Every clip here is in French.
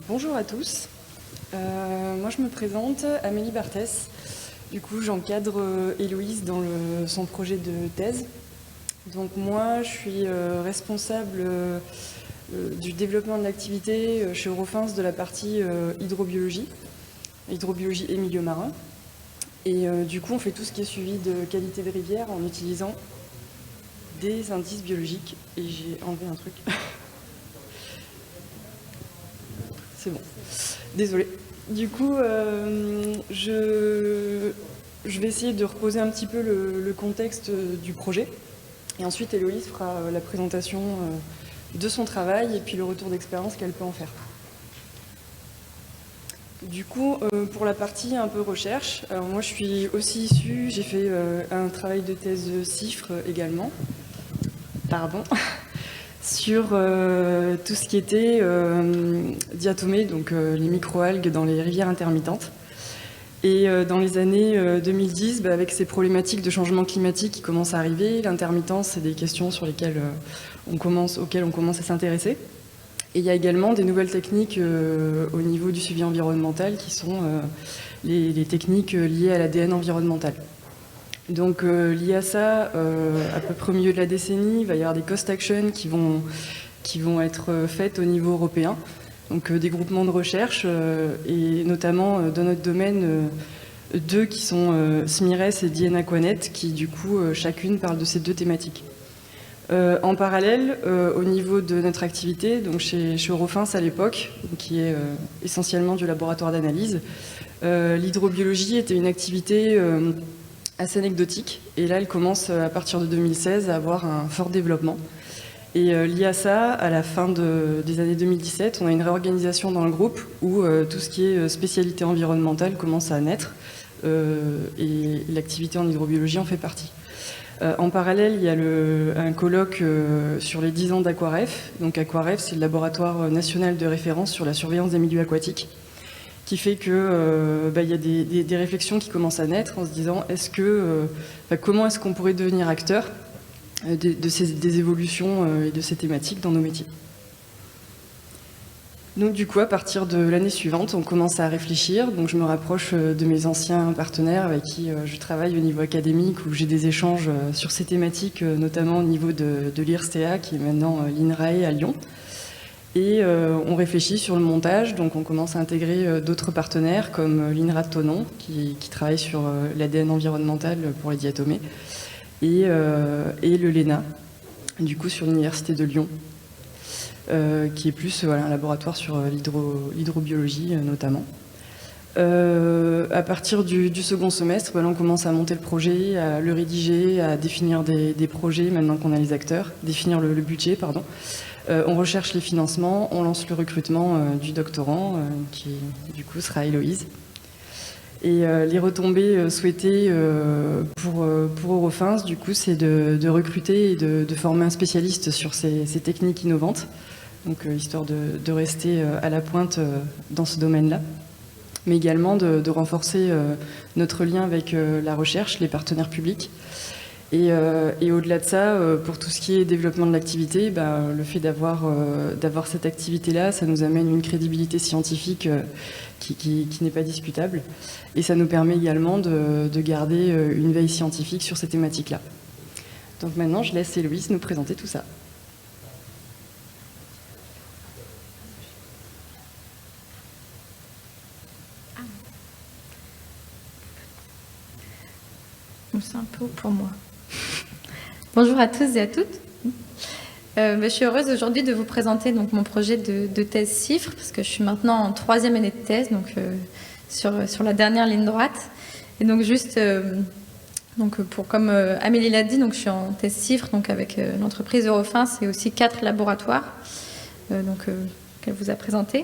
Bonjour à tous, moi je me présente, Amélie Barthès. Du coup j'encadre Héloïse dans son projet de thèse. Donc moi je suis responsable du développement de l'activité chez Eurofins de la partie hydrobiologie et milieu marin. Et du coup on fait tout ce qui est suivi de qualité de rivière en utilisant des indices biologiques. Et j'ai enlevé un truc. C'est bon, désolée. Du coup, je vais essayer de reposer un petit peu le contexte du projet. Et ensuite, Héloïse fera la présentation de son travail et puis le retour d'expérience qu'elle peut en faire. Du coup, pour la partie un peu recherche, alors moi je suis aussi issue, j'ai fait un travail de thèse CIFRE également. Pardon. Sur tout ce qui était diatomée, donc les microalgues dans les rivières intermittentes. Et dans les années 2010, avec ces problématiques de changement climatique qui commencent à arriver, l'intermittence, c'est des questions sur lesquelles auxquelles on commence à s'intéresser. Et il y a également des nouvelles techniques au niveau du suivi environnemental qui sont les techniques liées à l'ADN environnemental. Donc lié à ça, à peu près au milieu de la décennie, il va y avoir des cost actions qui vont être faites au niveau européen. Donc des groupements de recherche et notamment dans notre domaine deux qui sont SMIRES et DNAquanet qui du coup chacune parle de ces deux thématiques. En parallèle, au niveau de notre activité, donc chez Eurofins à l'époque, qui est essentiellement du laboratoire d'analyse, l'hydrobiologie était une activité assez anecdotique, et là elle commence à partir de 2016 à avoir un fort développement. Et lié à ça, à la fin des années 2017, on a une réorganisation dans le groupe où tout ce qui est spécialité environnementale commence à naître, et l'activité en hydrobiologie en fait partie. En parallèle, il y a un colloque sur les 10 ans d'Aquaref. Donc Aquaref, c'est le laboratoire national de référence sur la surveillance des milieux aquatiques, qui fait que il y a des réflexions qui commencent à naître en se disant comment est-ce qu'on pourrait devenir acteur des évolutions et de ces thématiques dans nos métiers. Donc du coup, à partir de l'année suivante, on commence à réfléchir. Donc je me rapproche de mes anciens partenaires avec qui je travaille au niveau académique, où j'ai des échanges sur ces thématiques, notamment au niveau de l'IRSTEA, qui est maintenant l'INRAE à Lyon. Et on réfléchit sur le montage, donc on commence à intégrer d'autres partenaires comme l'INRA de Thonon, qui travaille sur l'ADN environnemental pour les diatomées, et le LENA, du coup sur l'Université de Lyon, qui est plus un laboratoire sur l'hydrobiologie notamment. À partir du second semestre, on commence à monter le projet, à le rédiger, à définir des projets, maintenant qu'on a les acteurs, définir le budget, pardon. On recherche les financements, on lance le recrutement du doctorant, qui du coup sera Héloïse. Et les retombées souhaitées pour Eurofins, du coup, c'est de recruter et de former un spécialiste sur ces techniques innovantes, donc histoire de rester à la pointe dans ce domaine-là, mais également de renforcer notre lien avec la recherche, les partenaires publics. Et au-delà de ça, pour tout ce qui est développement de l'activité, le fait d'avoir cette activité-là, ça nous amène une crédibilité scientifique qui n'est pas discutable. Et ça nous permet également de garder une veille scientifique sur ces thématiques-là. Donc maintenant, je laisse Héloïse nous présenter tout ça. C'est un peu haut pour moi. Bonjour à tous et à toutes. Je suis heureuse aujourd'hui de vous présenter donc, mon projet de thèse CIFRE, parce que je suis maintenant en 3e année de thèse, donc sur la dernière ligne droite. Et donc juste, comme Amélie l'a dit, donc, je suis en thèse CIFRE donc, avec l'entreprise Eurofins et aussi 4 laboratoires qu'elle vous a présentés.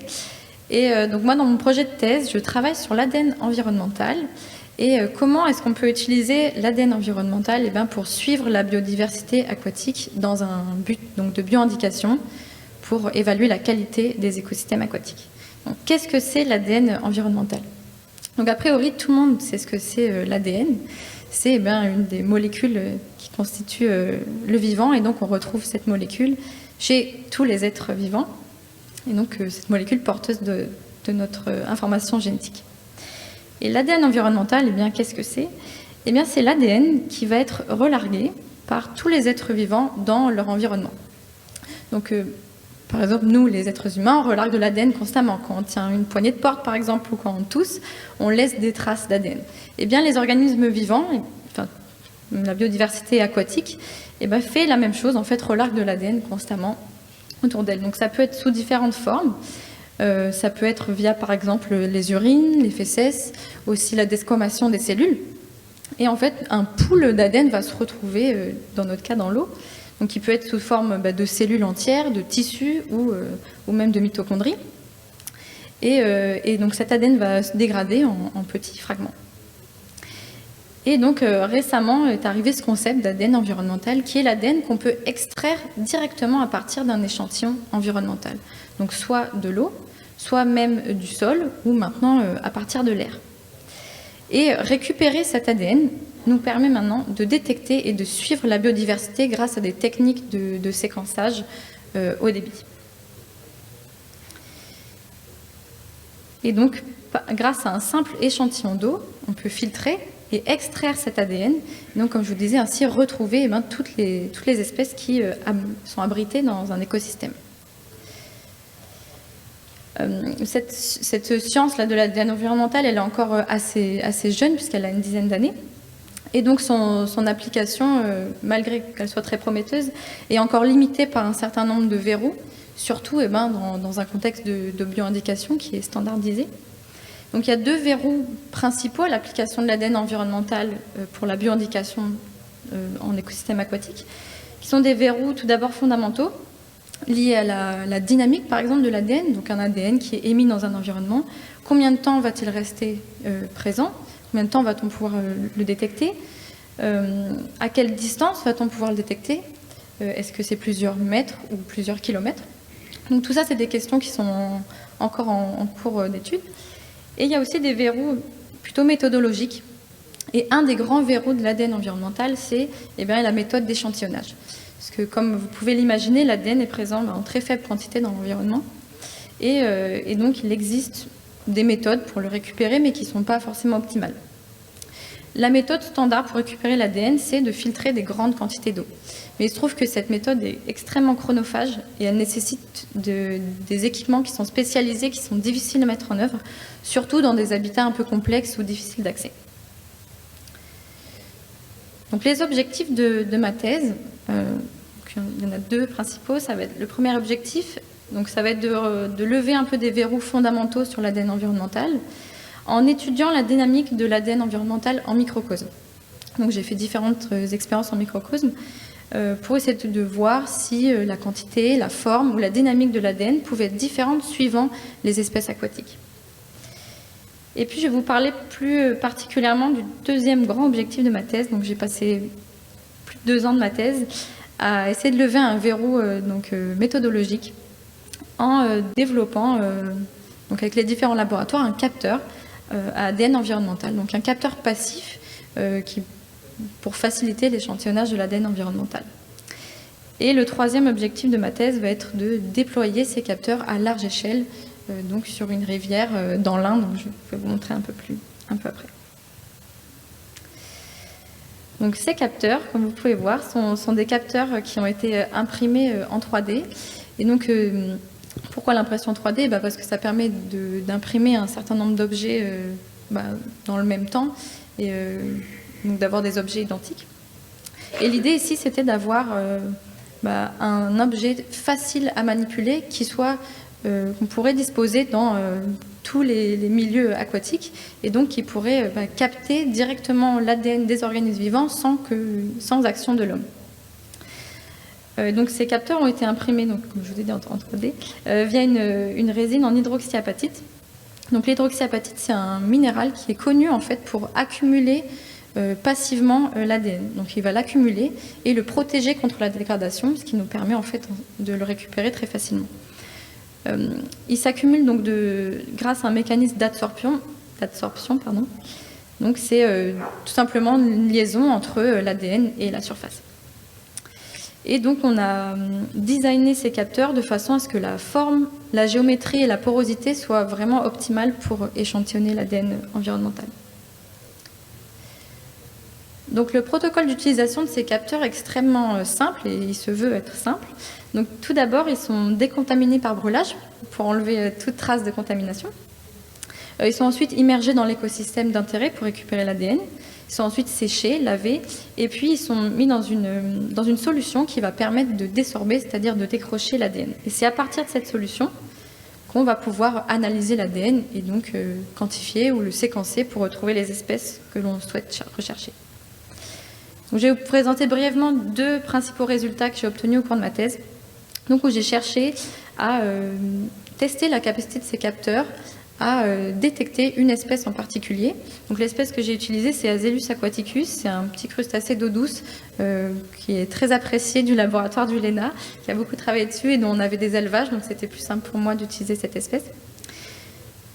Et donc moi, dans mon projet de thèse, je travaille sur l'ADN environnemental. Et comment est-ce qu'on peut utiliser l'ADN environnemental pour suivre la biodiversité aquatique dans un but donc, de bioindication pour évaluer la qualité des écosystèmes aquatiques. Donc, qu'est-ce que c'est l'ADN environnemental? Donc, a priori, tout le monde sait ce que c'est l'ADN. C'est une des molécules qui constitue le vivant, et donc on retrouve cette molécule chez tous les êtres vivants. Et donc, cette molécule porteuse de notre information génétique. Et l'ADN environnemental, qu'est-ce que c'est? C'est l'ADN qui va être relargué par tous les êtres vivants dans leur environnement. Donc, par exemple, nous, les êtres humains, on relargue de l'ADN constamment. Quand on tient une poignée de porte, par exemple, ou quand on tousse, on laisse des traces d'ADN. Les organismes vivants, la biodiversité aquatique, fait la même chose, en fait, relargue de l'ADN constamment autour d'elle. Donc, ça peut être sous différentes formes. Ça peut être via, par exemple, les urines, les fécès, aussi la desquamation des cellules. Et en fait, un pool d'ADN va se retrouver, dans notre cas, dans l'eau. Donc, il peut être sous forme de cellules entières, de tissus ou même de mitochondries. Et donc, cet ADN va se dégrader en petits fragments. Et donc, récemment est arrivé ce concept d'ADN environnemental, qui est l'ADN qu'on peut extraire directement à partir d'un échantillon environnemental. Donc, soit de l'eau, soit même du sol, ou maintenant à partir de l'air. Et récupérer cet ADN nous permet maintenant de détecter et de suivre la biodiversité grâce à des techniques de séquençage haut débit. Et donc, grâce à un simple échantillon d'eau, on peut filtrer et extraire cet ADN. Et donc, comme je vous disais, ainsi retrouver toutes les espèces qui sont abritées dans un écosystème. Cette science-là de l'ADN environnemental, elle est encore assez jeune, puisqu'elle a une dizaine d'années. Et donc, son application, malgré qu'elle soit très prometteuse, est encore limitée par un certain nombre de verrous, surtout dans un contexte de bioindication qui est standardisé. Donc, il y a deux verrous principaux à l'application de l'ADN environnemental pour la bioindication en écosystème aquatique, qui sont des verrous tout d'abord fondamentaux, liés à la dynamique, par exemple, de l'ADN, donc un ADN qui est émis dans un environnement. Combien de temps va-t-il rester présent? Combien de temps va-t-on pouvoir le détecter? À quelle distance va-t-on pouvoir le détecter? Est-ce que c'est plusieurs mètres ou plusieurs kilomètres? Donc tout ça, c'est des questions qui sont encore en cours d'étude. Et il y a aussi des verrous plutôt méthodologiques. Et un des grands verrous de l'ADN environnemental, c'est la méthode d'échantillonnage. Parce que, comme vous pouvez l'imaginer, l'ADN est présent en très faible quantité dans l'environnement. Et donc, il existe des méthodes pour le récupérer, mais qui ne sont pas forcément optimales. La méthode standard pour récupérer l'ADN, c'est de filtrer des grandes quantités d'eau. Mais il se trouve que cette méthode est extrêmement chronophage et elle nécessite des équipements qui sont spécialisés, qui sont difficiles à mettre en œuvre, surtout dans des habitats un peu complexes ou difficiles d'accès. Donc, les objectifs de ma thèse, il y en a deux principaux. Ça va être, le premier objectif, donc ça va être de lever un peu des verrous fondamentaux sur l'ADN environnemental en étudiant la dynamique de l'ADN environnemental en microcosme. Donc j'ai fait différentes expériences en microcosme pour essayer de voir si la quantité, la forme ou la dynamique de l'ADN pouvait être différente suivant les espèces aquatiques. Et puis je vais vous parler plus particulièrement du deuxième grand objectif de ma thèse. Donc j'ai passé plus de 2 ans de ma thèse à essayer de lever un verrou méthodologique en développant, donc avec les différents laboratoires, un capteur à ADN environnemental. Donc un capteur passif pour faciliter l'échantillonnage de l'ADN environnemental. Et le troisième objectif de ma thèse va être de déployer ces capteurs à large échelle, donc sur une rivière dans l'Inde. Donc je vais vous montrer un peu après. Donc ces capteurs, comme vous pouvez voir, sont des capteurs qui ont été imprimés en 3D. Et donc, pourquoi l'impression 3D? Parce que ça permet d'imprimer un certain nombre d'objets dans le même temps, et donc d'avoir des objets identiques. Et l'idée ici, c'était d'avoir un objet facile à manipuler qu'on pourrait disposer dans tous les milieux aquatiques, et donc qui pourrait capter directement l'ADN des organismes vivants sans action de l'homme. Donc ces capteurs ont été imprimés, donc, comme je vous ai dit, en 3D, via une résine en hydroxyapatite. Donc l'hydroxyapatite, c'est un minéral qui est connu en fait pour accumuler passivement l'ADN. Donc il va l'accumuler et le protéger contre la dégradation, ce qui nous permet en fait de le récupérer très facilement. Il s'accumule donc grâce à un mécanisme d'absorption. Donc c'est tout simplement une liaison entre l'ADN et la surface. Et donc on a designé ces capteurs de façon à ce que la forme, la géométrie et la porosité soient vraiment optimales pour échantillonner l'ADN environnemental. Donc le protocole d'utilisation de ces capteurs est extrêmement simple et il se veut être simple. Donc tout d'abord, ils sont décontaminés par brûlage pour enlever toute trace de contamination. Ils sont ensuite immergés dans l'écosystème d'intérêt pour récupérer l'ADN. Ils sont ensuite séchés, lavés, et puis ils sont mis dans une solution qui va permettre de désorber, c'est-à-dire de décrocher l'ADN. Et c'est à partir de cette solution qu'on va pouvoir analyser l'ADN et donc quantifier ou le séquencer pour retrouver les espèces que l'on souhaite rechercher. Donc, je vais vous présenter brièvement 2 principaux résultats que j'ai obtenus au cours de ma thèse, donc où j'ai cherché à tester la capacité de ces capteurs à détecter une espèce en particulier. Donc l'espèce que j'ai utilisée, c'est Azellus aquaticus, c'est un petit crustacé d'eau douce qui est très apprécié du laboratoire du LENA, qui a beaucoup travaillé dessus et dont on avait des élevages, donc c'était plus simple pour moi d'utiliser cette espèce.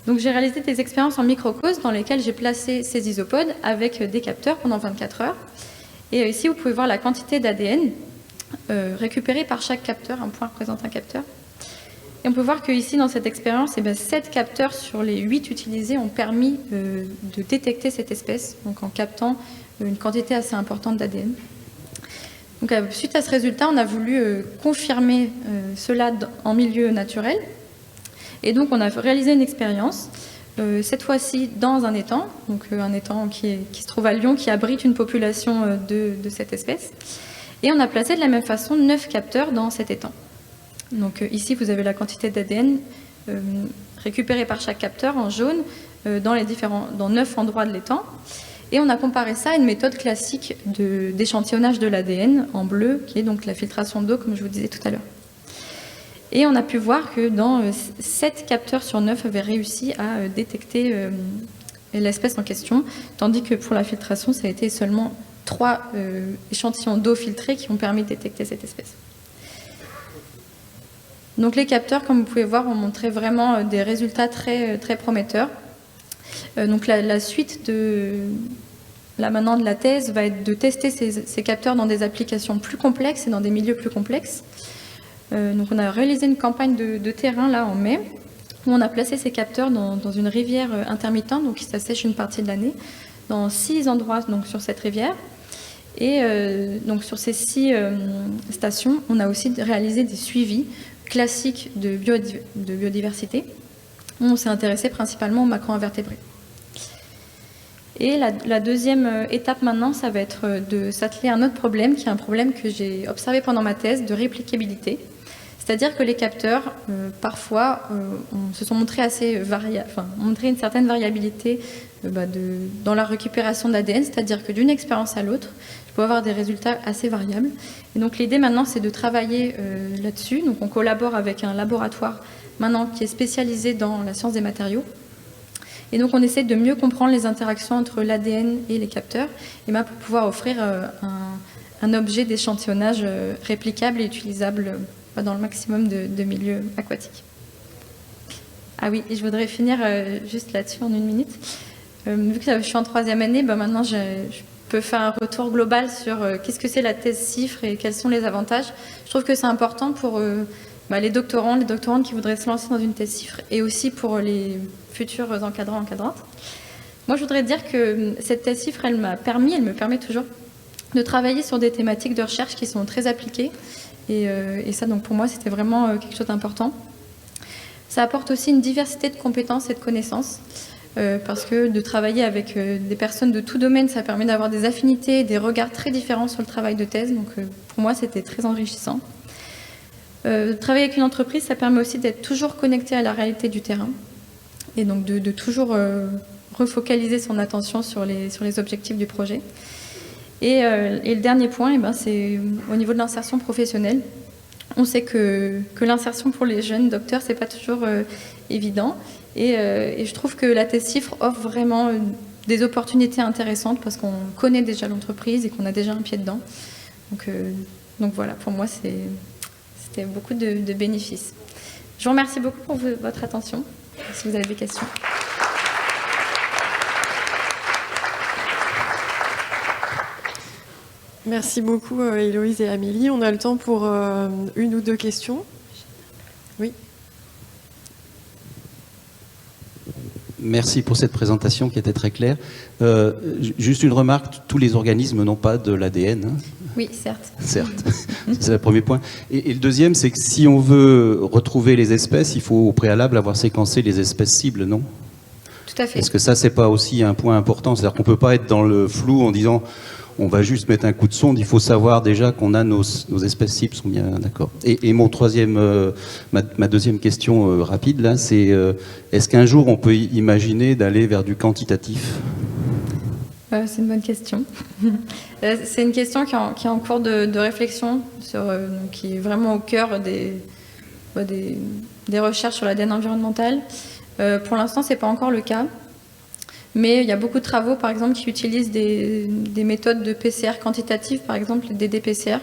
Donc j'ai réalisé des expériences en microcosme dans lesquelles j'ai placé ces isopodes avec des capteurs pendant 24 heures. Et ici, vous pouvez voir la quantité d'ADN récupérée par chaque capteur. Un point représente un capteur. Et on peut voir qu'ici, dans cette expérience, 7 capteurs sur les 8 utilisés ont permis de détecter cette espèce, donc en captant une quantité assez importante d'ADN. Donc, suite à ce résultat, on a voulu confirmer cela en milieu naturel. Et donc, on a réalisé une expérience, cette fois-ci dans un étang, donc un étang qui se trouve à Lyon, qui abrite une population de cette espèce. Et on a placé de la même façon 9 capteurs dans cet étang. Donc ici, vous avez la quantité d'ADN récupérée par chaque capteur en jaune dans 9 endroits de l'étang. Et on a comparé ça à une méthode classique d'échantillonnage de l'ADN en bleu, qui est donc la filtration d'eau, comme je vous disais tout à l'heure. Et on a pu voir que dans 7 capteurs sur 9 avaient réussi à détecter l'espèce en question, tandis que pour la filtration, ça a été seulement 3 échantillons d'eau filtrée qui ont permis de détecter cette espèce. Donc les capteurs, comme vous pouvez voir, ont montré vraiment des résultats très, très prometteurs. Donc la suite maintenant de la thèse va être de tester ces capteurs dans des applications plus complexes et dans des milieux plus complexes. Donc on a réalisé une campagne de terrain là en mai, où on a placé ces capteurs dans une rivière intermittente, donc qui s'assèche une partie de l'année, dans 6 endroits donc, sur cette rivière. Et donc sur ces 6 stations, on a aussi réalisé des suivis classiques de biodiversité. On s'est intéressé principalement aux macro-invertébrés. Et la deuxième étape maintenant, ça va être de s'atteler à un autre problème, qui est un problème que j'ai observé pendant ma thèse, de réplicabilité. C'est-à-dire que les capteurs, parfois, se sont montrés ont montré une certaine variabilité dans la récupération d'ADN, c'est-à-dire que d'une expérience à l'autre, je peux avoir des résultats assez variables. Et donc l'idée maintenant, c'est de travailler là-dessus. Donc on collabore avec un laboratoire maintenant qui est spécialisé dans la science des matériaux. Et donc on essaie de mieux comprendre les interactions entre l'ADN et les capteurs, et pour pouvoir offrir un objet d'échantillonnage réplicable et utilisable dans le maximum de milieux aquatiques. Ah oui, et je voudrais finir juste là-dessus en 1 minute. Vu que je suis en 3e année, maintenant je peux faire un retour global sur qu'est-ce que c'est la thèse CIFRE et quels sont les avantages. Je trouve que c'est important pour les doctorants, les doctorantes qui voudraient se lancer dans une thèse CIFRE, et aussi pour les futurs encadrants, encadrantes. Moi, je voudrais dire que cette thèse CIFRE, elle me permet toujours de travailler sur des thématiques de recherche qui sont très appliquées. Et ça, donc pour moi, c'était vraiment quelque chose d'important. Ça apporte aussi une diversité de compétences et de connaissances, parce que de travailler avec des personnes de tout domaine, ça permet d'avoir des affinités, des regards très différents sur le travail de thèse. Donc pour moi, c'était très enrichissant. Travailler avec une entreprise, ça permet aussi d'être toujours connecté à la réalité du terrain, et donc de toujours refocaliser son attention sur les objectifs du projet. Et le dernier point, c'est au niveau de l'insertion professionnelle. On sait que l'insertion pour les jeunes docteurs, c'est pas toujours évident. Et je trouve que la thèse CIFRE offre vraiment des opportunités intéressantes parce qu'on connaît déjà l'entreprise et qu'on a déjà un pied dedans. Donc voilà, pour moi, c'était beaucoup de bénéfices. Je vous remercie beaucoup pour votre attention. Si vous avez des questions. Merci beaucoup Héloïse et Amélie. On a le temps pour une ou deux questions. Oui. Merci pour cette présentation qui était très claire. Juste une remarque, tous les organismes n'ont pas de l'ADN. Hein. Oui, certes. Certes, c'est le premier point. Et le deuxième, c'est que si on veut retrouver les espèces, il faut au préalable avoir séquencé les espèces cibles, non? Tout à fait. Est-ce que ça, c'est pas aussi un point important? C'est-à-dire qu'on peut pas être dans le flou en disant on va juste mettre un coup de sonde, il faut savoir déjà qu'on a nos espèces cibles sont bien d'accord. Et mon troisième, ma deuxième question rapide, là, c'est est-ce qu'un jour on peut imaginer d'aller vers du quantitatif? C'est une bonne question. C'est une question qui est en cours de réflexion, qui est vraiment au cœur des recherches sur l'ADN environnemental. Pour l'instant, ce n'est pas encore le cas. Mais il y a beaucoup de travaux, par exemple, qui utilisent des méthodes de PCR quantitatives, par exemple des DPCR,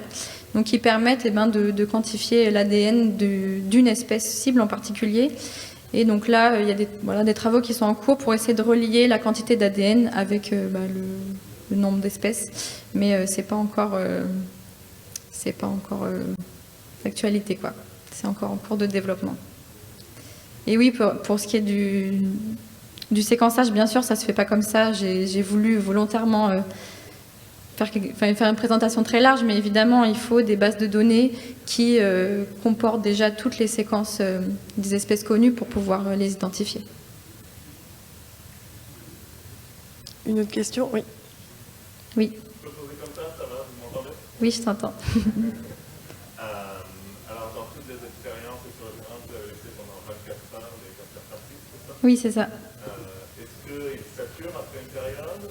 donc qui permettent de quantifier l'ADN d'une espèce cible en particulier. Et donc là, il y a des travaux qui sont en cours pour essayer de relier la quantité d'ADN avec le nombre d'espèces. Mais c'est pas encore d'actualité, quoi. C'est encore en cours de développement. Et oui, pour ce qui est du séquençage, bien sûr, ça se fait pas comme ça. J'ai voulu volontairement faire une présentation très large, mais évidemment, il faut des bases de données qui comportent déjà toutes les séquences des espèces connues pour pouvoir les identifier. Une autre question? Oui. Oui. Je peux poser comme ça va, vous m'entendez? Oui, je t'entends. Alors, dans toutes les expériences sur le terrain, vous avez laissé pendant 24 heures les capteurs passifs, c'est ça? Oui, c'est ça. Est-ce qu'ils saturent après une période ou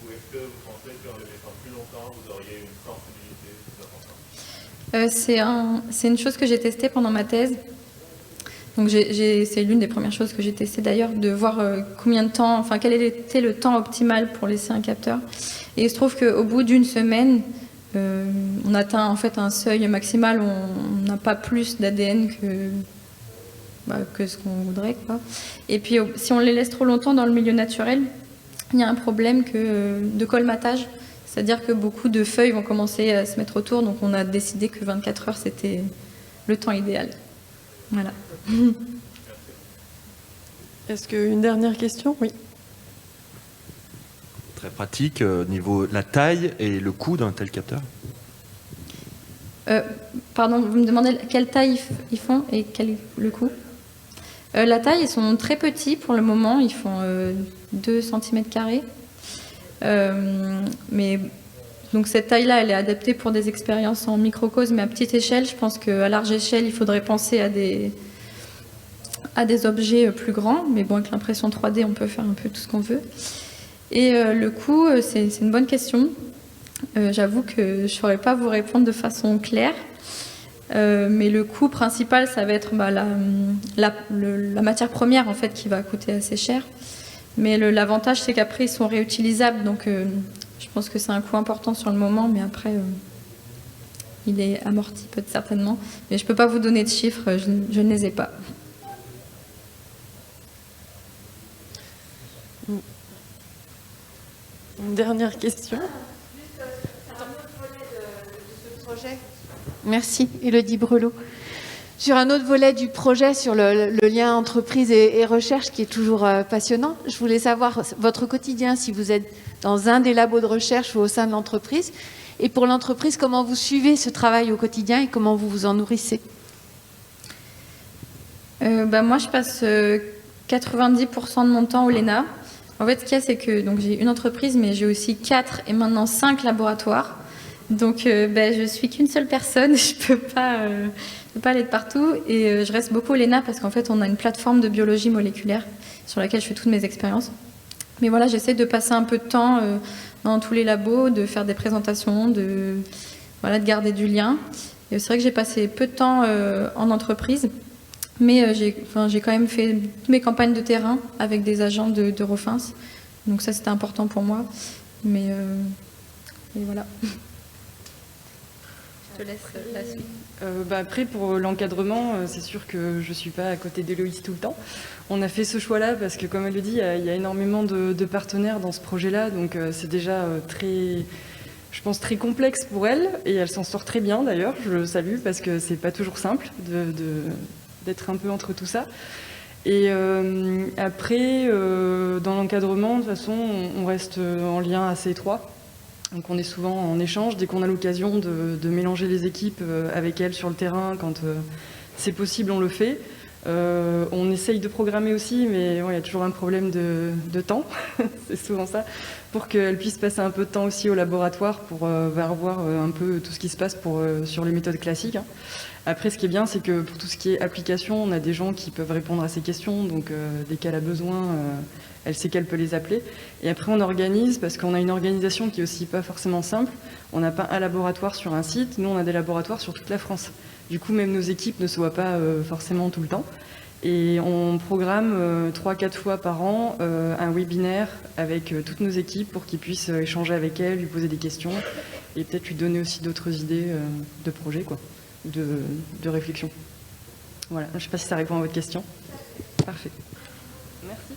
est-ce que vous pensez qu'en les laissant plus longtemps, vous auriez une sensibilité plus importante? C'est une chose que j'ai testée pendant ma thèse. Donc c'est l'une des premières choses que j'ai testées d'ailleurs, de voir combien de temps, enfin quel était le temps optimal pour laisser un capteur. Et il se trouve qu'au bout d'une semaine, on atteint en fait un seuil maximal où on n'a pas plus d'ADN que ce qu'on voudrait, quoi. Et puis si on les laisse trop longtemps dans le milieu naturel, il y a un problème de colmatage. C'est-à-dire que beaucoup de feuilles vont commencer à se mettre autour, donc on a décidé que 24 heures c'était le temps idéal. Voilà. Est-ce qu'une dernière question? Oui. Très pratique, niveau la taille et le coût d'un tel capteur. Pardon, vous me demandez quelle taille ils font et quel le coût? La taille, ils sont très petits pour le moment, ils font 2 cm². Mais donc cette taille-là, elle est adaptée pour des expériences en microcosme, mais à petite échelle. Je pense qu'à large échelle, il faudrait penser à des objets plus grands. Mais bon, avec l'impression 3D, on peut faire un peu tout ce qu'on veut. Et le coût, c'est une bonne question. J'avoue que je ne saurais pas vous répondre de façon claire. Mais le coût principal, ça va être la matière première en fait, qui va coûter assez cher. Mais l'avantage, c'est qu'après, ils sont réutilisables. Donc, je pense que c'est un coût important sur le moment. Mais après, il est amorti certainement. Mais je ne peux pas vous donner de chiffres. Je ne les ai pas. Une dernière question. Projet. Merci, Élodie Brelot. Sur un autre volet du projet, sur le lien entreprise et recherche, qui est toujours passionnant, je voulais savoir votre quotidien, si vous êtes dans un des labos de recherche ou au sein de l'entreprise. Et pour l'entreprise, comment vous suivez ce travail au quotidien et comment vous vous en nourrissez? Moi, je passe 90% de mon temps au LENA. En fait, ce qu'il y a, c'est que j'ai une entreprise, mais j'ai aussi 4 et maintenant 5 laboratoires. Donc, je suis qu'une seule personne, je peux pas aller de partout. Et je reste beaucoup au LENA parce qu'en fait, on a une plateforme de biologie moléculaire sur laquelle je fais toutes mes expériences. Mais voilà, j'essaie de passer un peu de temps dans tous les labos, de faire des présentations, de garder du lien. Et c'est vrai que j'ai passé peu de temps en entreprise, mais j'ai quand même fait toutes mes campagnes de terrain avec des agents d'Eurofins. Donc ça, c'était important pour moi. Mais voilà. Je te laisse la suite. Après, pour l'encadrement, c'est sûr que je ne suis pas à côté d'Héloïse tout le temps. On a fait ce choix-là parce que, comme elle le dit, il y a énormément de partenaires dans ce projet-là. Donc c'est déjà je pense, très complexe pour elle. Et elle s'en sort très bien, d'ailleurs. Je le salue parce que c'est pas toujours simple d'être un peu entre tout ça. Et après, dans l'encadrement, de toute façon, on reste en lien assez étroit. Donc on est souvent en échange. Dès qu'on a l'occasion de mélanger les équipes avec elle sur le terrain, quand c'est possible, on le fait. On essaye de programmer aussi, mais il y a toujours un problème de temps, c'est souvent ça, pour qu'elle puisse passer un peu de temps aussi au laboratoire pour voir un peu tout ce qui se passe sur les méthodes classiques. Après, ce qui est bien, c'est que pour tout ce qui est application, on a des gens qui peuvent répondre à ces questions, donc dès qu'elle a besoin, elle sait qu'elle peut les appeler. Et après, on organise, parce qu'on a une organisation qui est aussi pas forcément simple. On n'a pas un laboratoire sur un site, nous on a des laboratoires sur toute la France. Du coup, même nos équipes ne se voient pas forcément tout le temps. Et on programme 3-4 fois par an un webinaire avec toutes nos équipes pour qu'ils puissent échanger avec elle, lui poser des questions et peut-être lui donner aussi d'autres idées de projets, quoi, de réflexion. Voilà, je ne sais pas si ça répond à votre question. Parfait. Merci.